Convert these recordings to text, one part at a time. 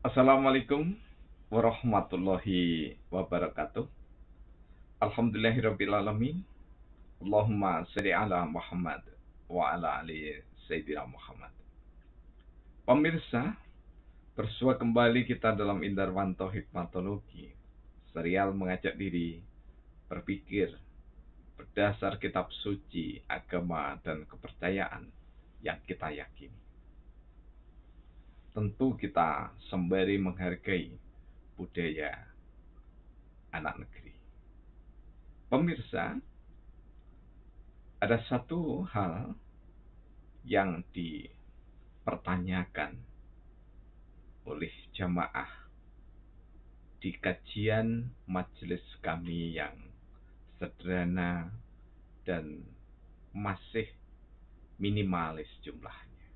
Assalamualaikum warahmatullahi wabarakatuh. Alhamdulillahirrabbilalamin. Allahumma sholli ala Muhammad wa ala ali Sayyidina Muhammad. Pemirsa, bersua kembali kita dalam Indarwanto Hikmatologi. Serial mengajak diri berpikir berdasar kitab suci, agama, dan kepercayaan yang kita yakini. Tentu kita sembari menghargai budaya anak negeri. Pemirsa, ada satu hal yang dipertanyakan oleh jamaah di kajian majelis kami yang sederhana dan masih minimalis jumlahnya.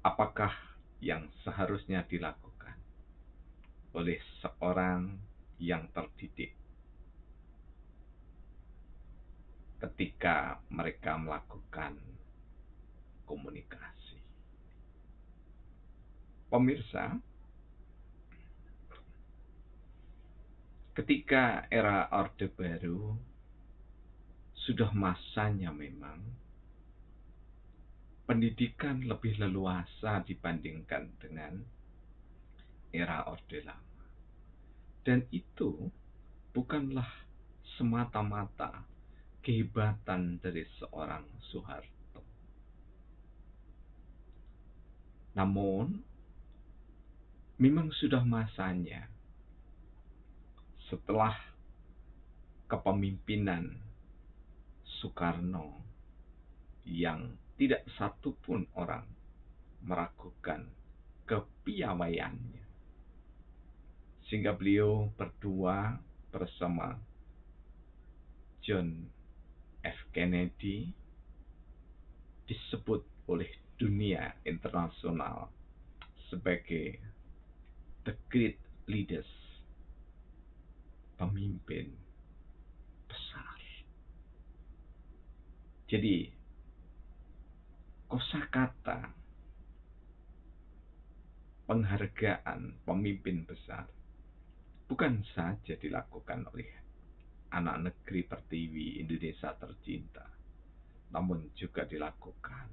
Apakah yang seharusnya dilakukan oleh seorang yang terdidik ketika mereka melakukan komunikasi? Pemirsa, ketika era Orde Baru sudah masanya memang pendidikan lebih leluasa dibandingkan dengan era Orde Lama. Dan itu bukanlah semata-mata kehebatan dari seorang Soeharto. Namun, memang sudah masanya setelah kepemimpinan Soekarno yang tidak satupun orang meragukan kepiawaiannya. Sehingga beliau berdua bersama John F. Kennedy disebut oleh dunia internasional sebagai the great leaders, pemimpin besar. Jadi, kosakata penghargaan pemimpin besar bukan saja dilakukan oleh anak negeri pertiwi Indonesia tercinta, namun juga dilakukan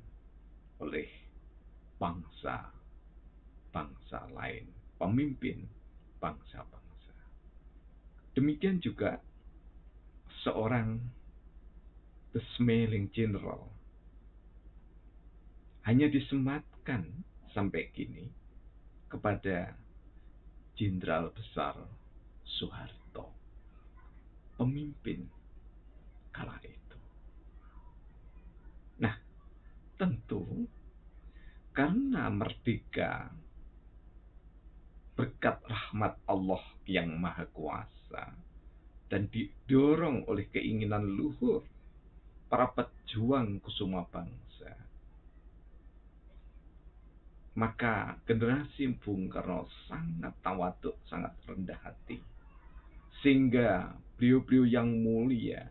oleh bangsa-bangsa lain, pemimpin bangsa-bangsa. Demikian juga seorang the smiling general hanya disematkan sampai kini kepada Jenderal Besar Soeharto, pemimpin kala itu. Nah, tentu karena merdeka berkat rahmat Allah yang Maha Kuasa dan didorong oleh keinginan luhur para pejuang kusuma bangsa, maka generasi Bung Karno sangat tawaduk, sangat rendah hati. Sehingga beliau-beliau yang mulia,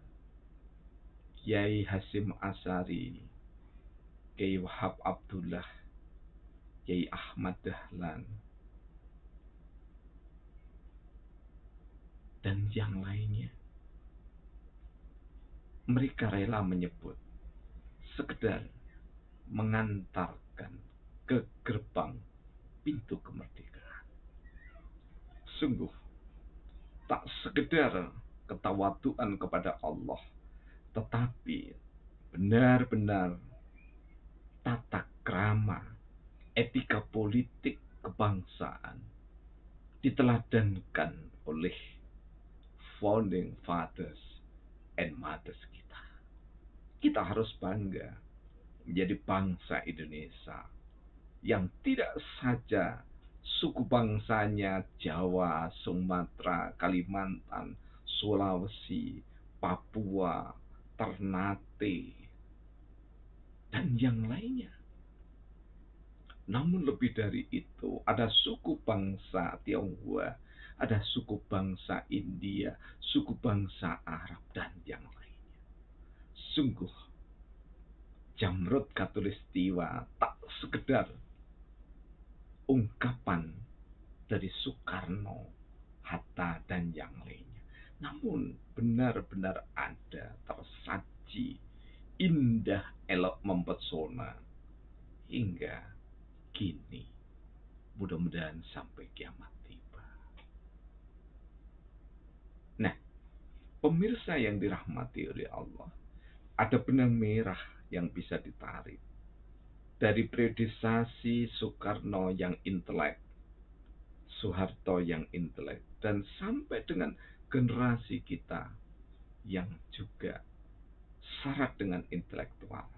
Kiai Hasyim Asy'ari, Kiai Wahab Abdullah, Kiai Ahmad Dahlan, dan yang lainnya, mereka rela menyebut sekedar mengantarkan ke gerbang pintu kemerdekaan. Sungguh tak sekedar ketawaduan kepada Allah, tetapi benar-benar tata krama, etika politik kebangsaan diteladankan oleh founding fathers and mothers kita. Kita harus bangga menjadi bangsa Indonesia yang tidak saja suku bangsanya Jawa, Sumatera, Kalimantan, Sulawesi, Papua, Ternate, dan yang lainnya. Namun lebih dari itu, ada suku bangsa Tionghoa, ada suku bangsa India, suku bangsa Arab, dan yang lainnya. Sungguh, Jamrud Khatulistiwa tak sekedar ungkapan dari Soekarno, Hatta, dan yang lainnya. Namun benar-benar ada tersaji indah, elok, mempesona hingga kini. Mudah-mudahan sampai kiamat tiba. Nah, pemirsa yang dirahmati oleh Allah, ada benang merah yang bisa ditarik dari priorisasi Soekarno yang intelek, Soeharto yang intelek, dan sampai dengan generasi kita yang juga syarat dengan intelektual.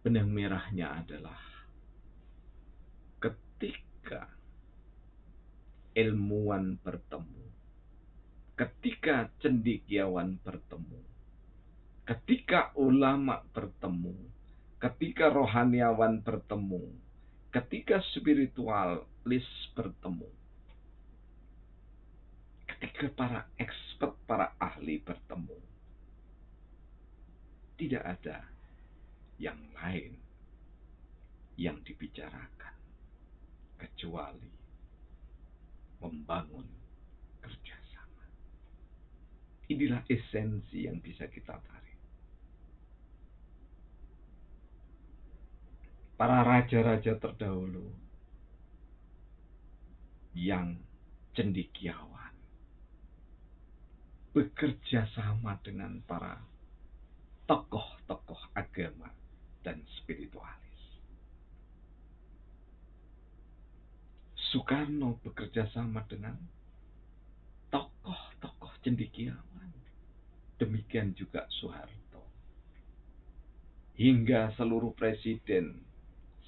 Benang merahnya adalah ketika ilmuwan bertemu, ketika cendekiawan bertemu, ketika ulama bertemu, ketika rohaniawan bertemu, ketika spiritualis bertemu, ketika para expert, para ahli bertemu, tidak ada yang lain yang dibicarakan kecuali membangun kerjasama. Inilah esensi yang bisa kita tarik. Para raja-raja terdahulu yang cendekiawan bekerja sama dengan para tokoh-tokoh agama dan spiritualis. Soekarno bekerja sama dengan tokoh-tokoh cendekiawan. Demikian juga Soeharto. Hingga seluruh presiden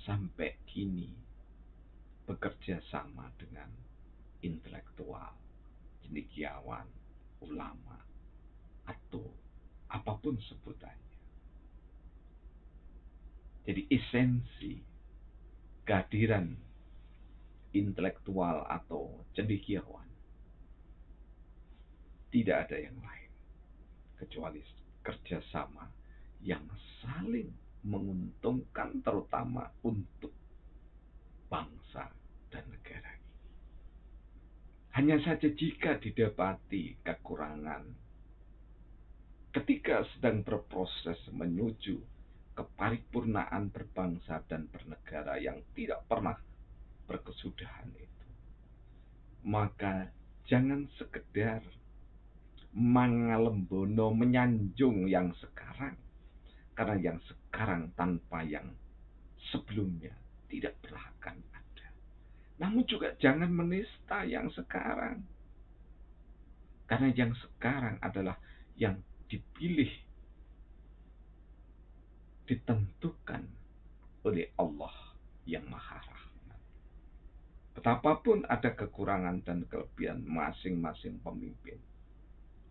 sampai kini bekerja sama dengan intelektual, cendekiawan, ulama, atau apapun sebutannya. Jadi esensi kehadiran intelektual atau cendekiawan tidak ada yang lain kecuali kerjasama yang saling menguntungkan, terutama untuk bangsa dan negara ini. Hanya saja jika didapati kekurangan ketika sedang berproses menuju keparipurnaan berbangsa dan bernegara yang tidak pernah berkesudahan itu, maka jangan sekedar mangalembono, menyanjung yang sekarang, karena yang sekarang tanpa yang sebelumnya tidak pernah akan ada. Namun juga jangan menista yang sekarang, karena yang sekarang adalah yang dipilih, ditentukan oleh Allah yang Maha Rahman. Betapapun ada kekurangan dan kelebihan masing-masing pemimpin,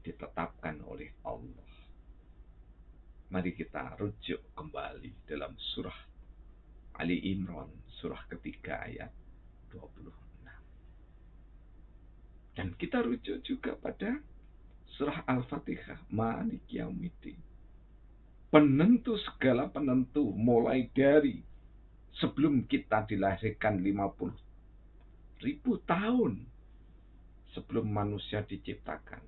ditetapkan oleh Allah. Mari kita rujuk kembali dalam surah Ali Imran, surah ketiga ayat 26. Dan kita rujuk juga pada surah Al-Fatihah, Maliki Yaumiddin. Penentu segala penentu, mulai dari sebelum kita dilahirkan 50.000 tahun sebelum manusia diciptakan.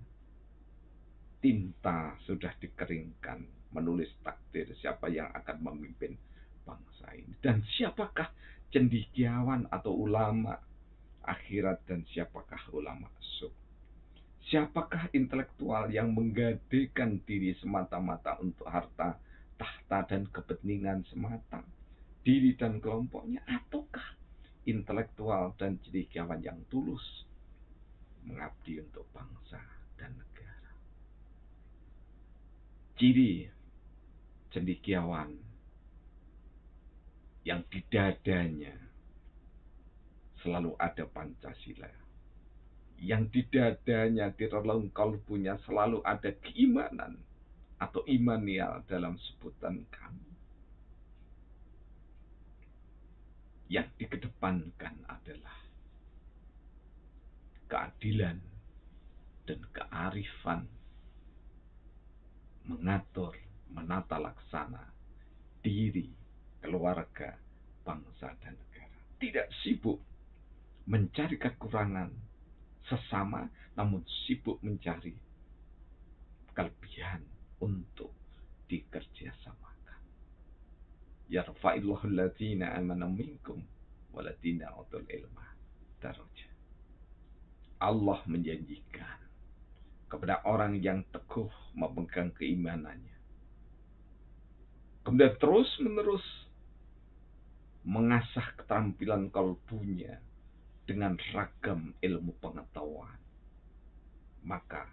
Tinta sudah dikeringkan, menulis takdir siapa yang akan memimpin bangsa ini. Dan siapakah cendekiawan atau ulama akhirat dan siapakah ulama suk. Siapakah intelektual yang menggadaikan diri semata-mata untuk harta, tahta, dan kepentingan semata, diri dan kelompoknya, ataukah intelektual dan cendekiawan yang tulus mengabdi untuk bangsa dan negara. Ciri cendekiawan yang di dadanya selalu ada Pancasila, yang di dadanya, di relung kalbunya selalu ada keimanan atau imanial dalam sebutan kami. Yang dikedepankan adalah keadilan dan kearifan, mengatur, menata laksana diri, keluarga, bangsa, dan negara. tidak sibuk mencari kekurangan sesama, namun sibuk mencari kelebihan untuk dikerjasamakan. Yarfa'illahu alladziina aamanu minkum walladziina utul ilma darajat. Allah menjanjikan kepada orang yang teguh memegang keimanannya, kemudian terus-menerus mengasah keterampilan kalbunya dengan ragam ilmu pengetahuan, maka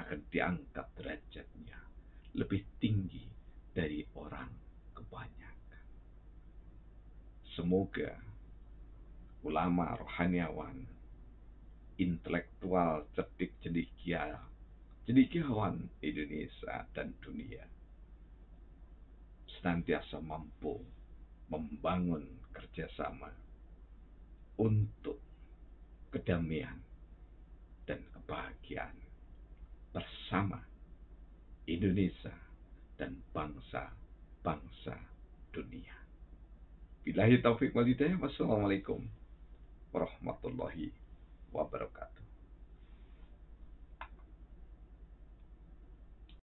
akan diangkat derajatnya lebih tinggi dari orang kebanyakan. Semoga ulama rohaniawan, intelektual cerdik cendekiawan Indonesia dan dunia senantiasa mampu membangun kerjasama untuk kedamaian dan kebahagiaan bersama Indonesia dan bangsa-bangsa dunia. Billahi taufiq wal hidayah. Wassalamualaikum warahmatullahi wabarakatuh.